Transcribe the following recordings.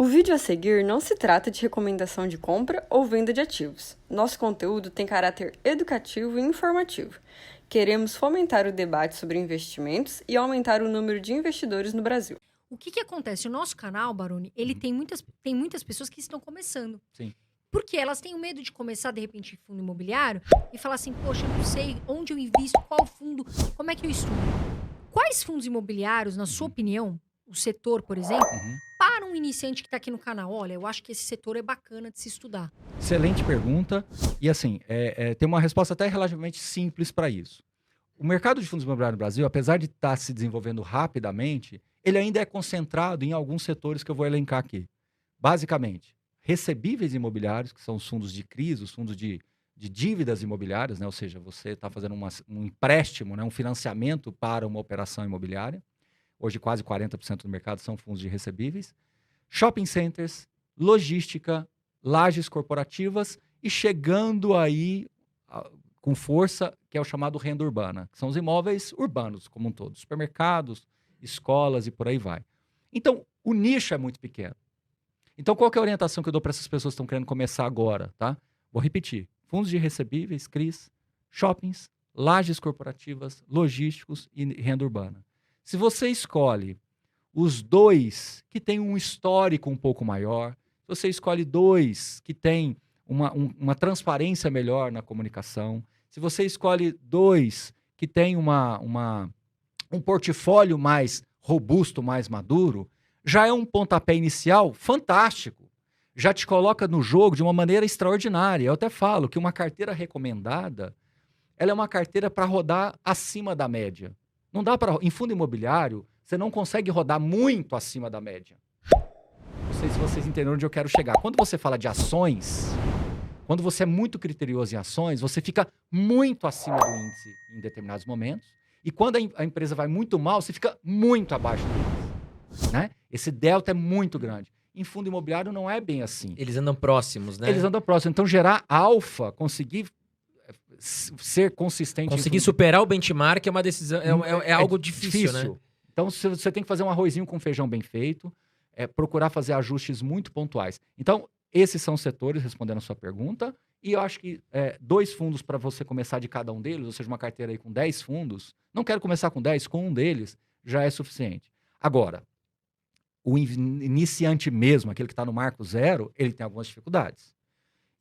O vídeo a seguir não se trata de recomendação de compra ou venda de ativos. Nosso conteúdo tem caráter educativo e informativo. Queremos fomentar o debate sobre investimentos e aumentar o número de investidores no Brasil. O que acontece? O nosso canal, Baroni, ele tem muitas pessoas que estão começando. Sim. Porque elas têm o medo de começar, de repente, em fundo imobiliário e falar assim, poxa, eu não sei onde eu invisto, qual fundo, como é que eu estudo. Quais fundos imobiliários, na sua opinião, o setor, por exemplo, para um iniciante que está aqui no canal? Olha, eu acho que esse setor é bacana de se estudar. Excelente pergunta. E assim, tem uma resposta até relativamente simples para isso. O mercado de fundos imobiliários no Brasil, apesar de estar se desenvolvendo rapidamente, ele ainda é concentrado em alguns setores que eu vou elencar aqui. Basicamente, recebíveis imobiliários, que são os fundos de CRIs, os fundos de dívidas imobiliárias, né? Ou seja, você está fazendo um empréstimo, né? Um financiamento para uma operação imobiliária. Hoje, quase 40% do mercado são fundos de recebíveis. Shopping centers, logística, lajes corporativas e chegando aí com força, que é o chamado renda urbana, que são os imóveis urbanos como um todo, supermercados, escolas e por aí vai. Então, o nicho é muito pequeno. Então, qual que é a orientação que eu dou para essas pessoas que estão querendo começar agora, tá? Vou repetir. Fundos de recebíveis, CRIs, shoppings, lajes corporativas, logísticos e renda urbana. Se você escolhe os dois que têm um histórico um pouco maior, se você escolhe dois que têm uma transparência melhor na comunicação, se você escolhe dois que têm um portfólio mais robusto, mais maduro, já é um pontapé inicial fantástico. Já te coloca no jogo de uma maneira extraordinária. Eu até falo que uma carteira recomendada, ela é uma carteira para rodar acima da média. Não dá para... Em fundo imobiliário, você não consegue rodar muito acima da média. Não sei se vocês entenderam onde eu quero chegar. Quando você fala de ações, quando você é muito criterioso em ações, você fica muito acima do índice em determinados momentos. E quando a empresa vai muito mal, você fica muito abaixo do índice. Né? Esse delta é muito grande. Em fundo imobiliário não é bem assim. Eles andam próximos, né? Eles andam próximos. Então, gerar alfa, conseguir ser consistente... Conseguir superar o benchmark é uma decisão, é algo difícil, né? Então, você tem que fazer um arrozinho com feijão bem feito, procurar fazer ajustes muito pontuais. Então, esses são os setores, respondendo a sua pergunta, e eu acho que 2 fundos para você começar de cada um deles, ou seja, uma carteira aí com 10 fundos, não quero começar com 10, com um deles já é suficiente. Agora, o iniciante mesmo, aquele que está no marco zero, ele tem algumas dificuldades.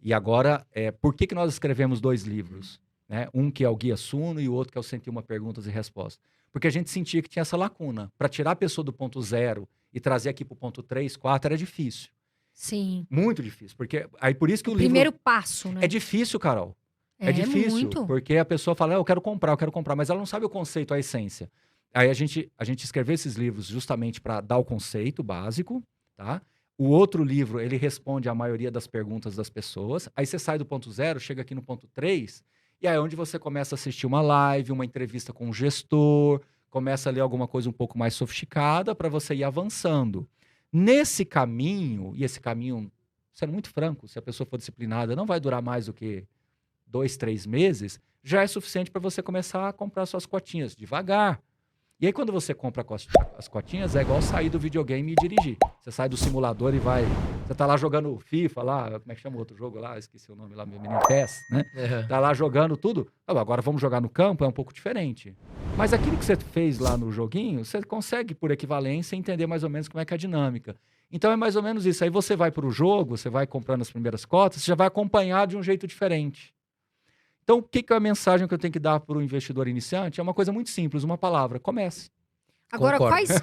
E agora, por que nós escrevemos 2 livros? Né? Um que é o Guia Suno e o outro que é o 101 Perguntas e Respostas. Porque a gente sentia que tinha essa lacuna. Para tirar a pessoa do ponto 0 e trazer aqui para o ponto 3, 4, era difícil. Sim. Muito difícil. Porque aí por isso que o livro... Primeiro passo, né? É difícil, Carol. É difícil. Muito. Porque a pessoa fala, eu quero comprar, mas ela não sabe o conceito, a essência. Aí a gente escreveu esses livros justamente para dar o conceito básico, tá? O outro livro, ele responde a maioria das perguntas das pessoas. Aí você sai do ponto 0, chega aqui no ponto 3, e aí é onde você começa a assistir uma live, uma entrevista com um gestor, começa a ler alguma coisa um pouco mais sofisticada para você ir avançando. Nesse caminho, e esse caminho, sendo muito franco, se a pessoa for disciplinada, não vai durar mais do que 2, 3 meses, já é suficiente para você começar a comprar suas cotinhas devagar. E aí, quando você compra as cotinhas, é igual sair do videogame e dirigir. Você sai do simulador e vai... Você tá lá jogando FIFA, lá, como é que chama o outro jogo lá? Esqueci o nome lá, meu menino PES, né? Tá lá jogando tudo. Agora vamos jogar no campo, é um pouco diferente. Mas aquilo que você fez lá no joguinho, você consegue, por equivalência, entender mais ou menos como é que é a dinâmica. Então é mais ou menos isso. Aí você vai pro jogo, você vai comprando as primeiras cotas, você já vai acompanhar de um jeito diferente. Então, o que é a mensagem que eu tenho que dar para o investidor iniciante? É uma coisa muito simples, uma palavra: comece. Agora, Concordo.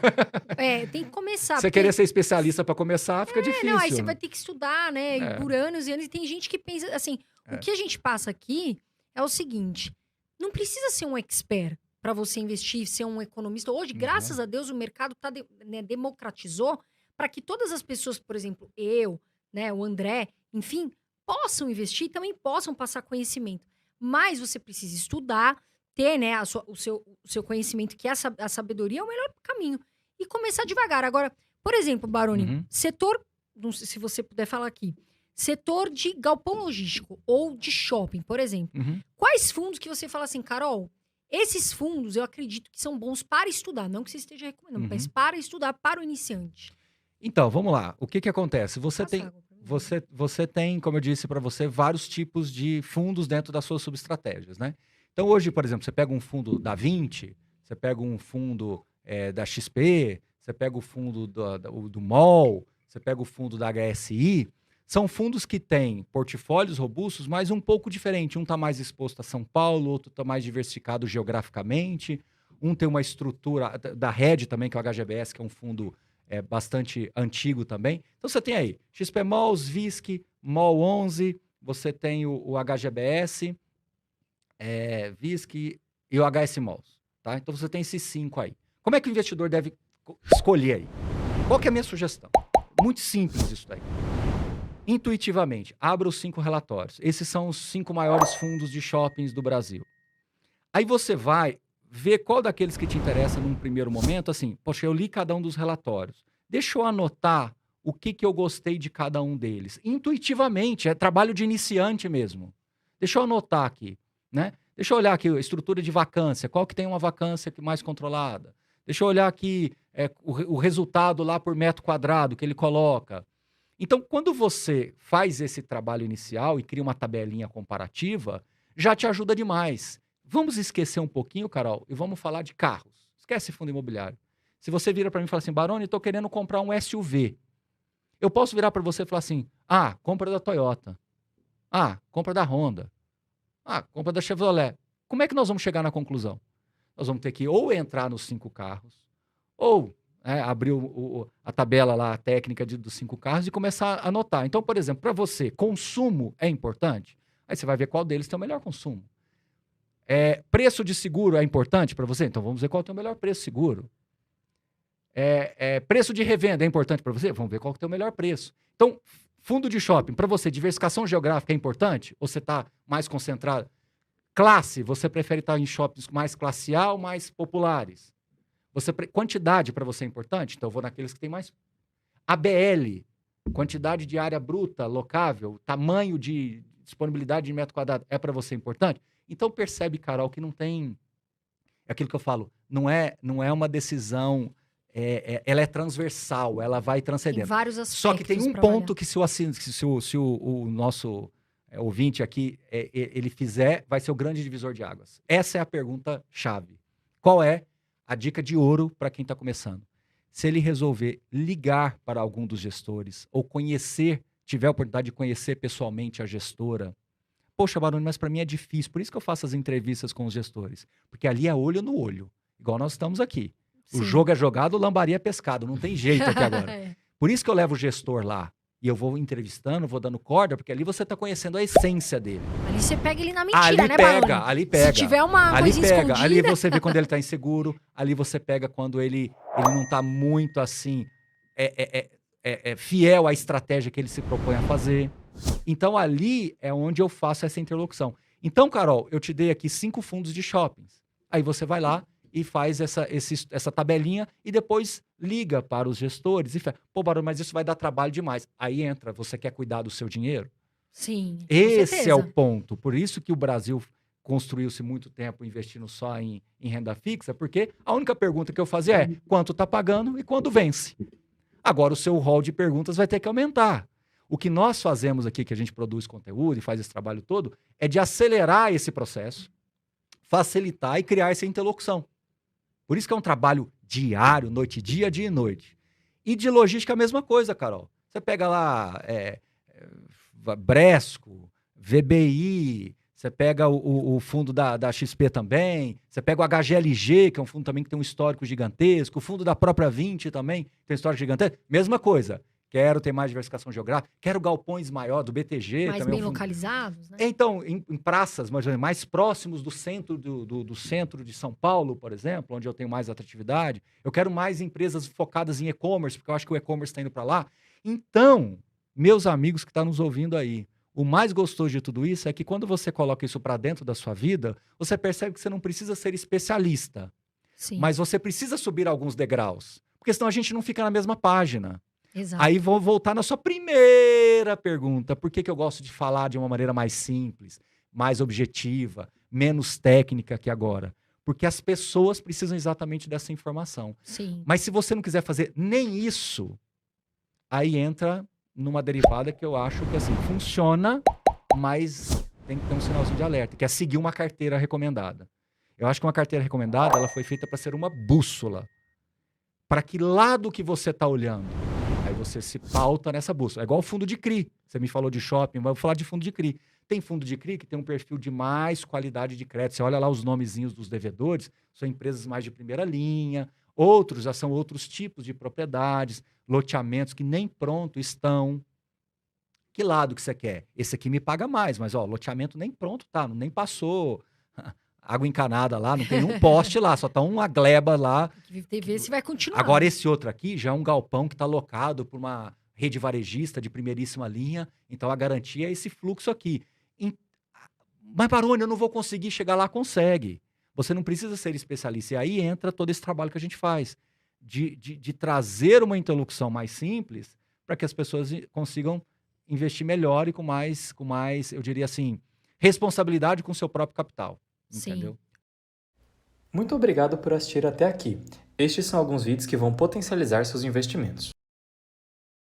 tem que começar. Você querer ser especialista para começar, fica difícil. Não, aí você vai ter que estudar, né? E por anos e anos. E tem gente que pensa, assim, o que a gente passa aqui é o seguinte: não precisa ser um expert para você investir, ser um economista. Hoje, graças a Deus, o mercado democratizou para que todas as pessoas, por exemplo, eu, né, o André, enfim, possam investir e também possam passar conhecimento. Mas você precisa estudar, ter, né, o seu conhecimento, que é a sabedoria, é o melhor caminho. E começar devagar. Agora, por exemplo, Baroni, setor, não sei se você puder falar aqui, setor de galpão logístico ou de shopping, por exemplo. Quais fundos que você fala assim, Carol, esses fundos eu acredito que são bons para estudar, não que você esteja recomendando, mas para estudar para o iniciante? Então, vamos lá. O que acontece? Passa água pra mim. Você tem, como eu disse para você, vários tipos de fundos dentro das suas subestratégias, né? Então, hoje, por exemplo, você pega um fundo da 20, você pega um fundo da XP, você pega o fundo do MOL, você pega o fundo da HSI. São fundos que têm portfólios robustos, mas um pouco diferente. Um está mais exposto a São Paulo, outro está mais diversificado geograficamente. Um tem uma estrutura da Rede também, que é o HGBS, que é um fundo bastante antigo também. Então você tem aí XPMOL, VISC, MOL 11, você tem o HGBS, VISC e o HSMOL. Tá? Então você tem esses 5 aí. Como é que o investidor deve escolher aí? Qual que é a minha sugestão? Muito simples isso daí. Intuitivamente, abra os 5 relatórios. Esses são os 5 maiores fundos de shoppings do Brasil. Aí você vai ver qual daqueles que te interessa num primeiro momento, assim, poxa, eu li cada um dos relatórios. Deixa eu anotar o que eu gostei de cada um deles. Intuitivamente, é trabalho de iniciante mesmo. Deixa eu anotar aqui, né? Deixa eu olhar aqui a estrutura de vacância, qual que tem uma vacância mais controlada. Deixa eu olhar aqui o resultado lá por metro quadrado que ele coloca. Então, quando você faz esse trabalho inicial e cria uma tabelinha comparativa, já te ajuda demais. Vamos esquecer um pouquinho, Carol, e vamos falar de carros. Esquece fundo imobiliário. Se você vira para mim e fala assim, Baroni, estou querendo comprar um SUV. Eu posso virar para você e falar assim, compra da Toyota. Compra da Honda. Compra da Chevrolet. Como é que nós vamos chegar na conclusão? Nós vamos ter que ou entrar nos 5 carros, ou abrir a tabela lá, a técnica dos 5 carros e começar a anotar. Então, por exemplo, para você, consumo é importante? Aí você vai ver qual deles tem o melhor consumo. Preço de seguro é importante para você? Então vamos ver qual tem o melhor preço seguro. Preço de revenda é importante para você? Vamos ver qual tem o melhor preço. Então, fundo de shopping, para você, diversificação geográfica é importante? Ou você está mais concentrado? Classe, você prefere estar em shoppings mais classe A ou mais populares? Quantidade para você é importante? Então eu vou naqueles que tem mais. ABL, quantidade de área bruta, locável, tamanho de disponibilidade de metro quadrado, é para você importante? Então percebe, Carol, que não tem... É aquilo que eu falo, não é uma decisão, ela é transversal, ela vai transcendendo. Tem vários aspectos. Só que tem um ponto que se o nosso ouvinte aqui, ele fizer, vai ser o grande divisor de águas. Essa é a pergunta-chave. Qual é a dica de ouro para quem está começando? Se ele resolver ligar para algum dos gestores ou tiver a oportunidade de conhecer pessoalmente a gestora, poxa, Baroni, mas para mim é difícil. Por isso que eu faço as entrevistas com os gestores. Porque ali é olho no olho, igual nós estamos aqui. Sim. O jogo é jogado, o lambari é pescado. Não tem jeito aqui agora. Por isso que eu levo o gestor lá. E eu vou entrevistando, vou dando corda, porque ali você está conhecendo a essência dele. Ali você pega ele na mentira, né, Baroni? Ali pega. Se tiver uma coisa escondida... Ali você vê quando ele está inseguro. Ali você pega quando ele não está muito assim... fiel à estratégia que ele se propõe a fazer. Então, ali é onde eu faço essa interlocução. Então, Carol, eu te dei aqui 5 fundos de shoppings. Aí você vai lá e faz essa tabelinha e depois liga para os gestores e fala, pô, Baroni, mas isso vai dar trabalho demais. Aí entra, você quer cuidar do seu dinheiro? Sim, com Esse certeza. é o ponto. Por isso que o Brasil construiu-se muito tempo investindo só em renda fixa, porque a única pergunta que eu fazia é quanto está pagando e quando vence. Agora o seu rol de perguntas vai ter que aumentar. O que nós fazemos aqui, que a gente produz conteúdo e faz esse trabalho todo, é de acelerar esse processo, facilitar e criar essa interlocução. Por isso que é um trabalho diário, noite e dia e noite. E de logística a mesma coisa, Carol. Você pega lá Bresco, VBI, você pega o fundo da XP também, você pega o HGLG, que é um fundo também que tem um histórico gigantesco, o fundo da própria 20 também tem um histórico gigantesco. Mesma coisa. Quero ter mais diversificação geográfica, quero galpões maior do BTG. Mais também bem localizados, né? Então, em praças mais próximos do centro do centro de São Paulo, por exemplo, onde eu tenho mais atratividade. Eu quero mais empresas focadas em e-commerce, porque eu acho que o e-commerce está indo para lá. Então, meus amigos que estão nos ouvindo aí, o mais gostoso de tudo isso é que quando você coloca isso para dentro da sua vida, você percebe que você não precisa ser especialista. Sim. Mas você precisa subir alguns degraus, porque senão a gente não fica na mesma página. Exato. Aí vou voltar na sua primeira pergunta. Por que eu gosto de falar de uma maneira mais simples, mais objetiva, menos técnica que agora? Porque as pessoas precisam exatamente dessa informação. Sim. Mas se você não quiser fazer nem isso, aí entra numa derivada que eu acho que assim, funciona, mas tem que ter um sinalzinho de alerta, que é seguir uma carteira recomendada. Eu acho que uma carteira recomendada ela foi feita para ser uma bússola. Para que lado que você está olhando? Aí você se pauta nessa bússola. É igual o fundo de CRI. Você me falou de shopping, mas eu vou falar de fundo de CRI. Tem fundo de CRI que tem um perfil de mais qualidade de crédito. Você olha lá os nomezinhos dos devedores, são empresas mais de primeira linha. Outros já são outros tipos de propriedades, loteamentos que nem pronto estão. Que lado que você quer? Esse aqui me paga mais, mas ó, loteamento nem pronto tá, nem passou água encanada lá, não tem nenhum poste lá, só tá uma gleba lá. Tem que ver se vai continuar. Agora esse outro aqui já é um galpão que está locado por uma rede varejista de primeiríssima linha, então a garantia é esse fluxo aqui. Mas, Baroni, eu não vou conseguir chegar lá. Consegue. Você não precisa ser especialista. E aí entra todo esse trabalho que a gente faz, de trazer uma interlocução mais simples para que as pessoas consigam investir melhor e com mais, eu diria assim, responsabilidade com o seu próprio capital. Sim. Entendeu? Muito obrigado por assistir até aqui. Estes são alguns vídeos que vão potencializar seus investimentos.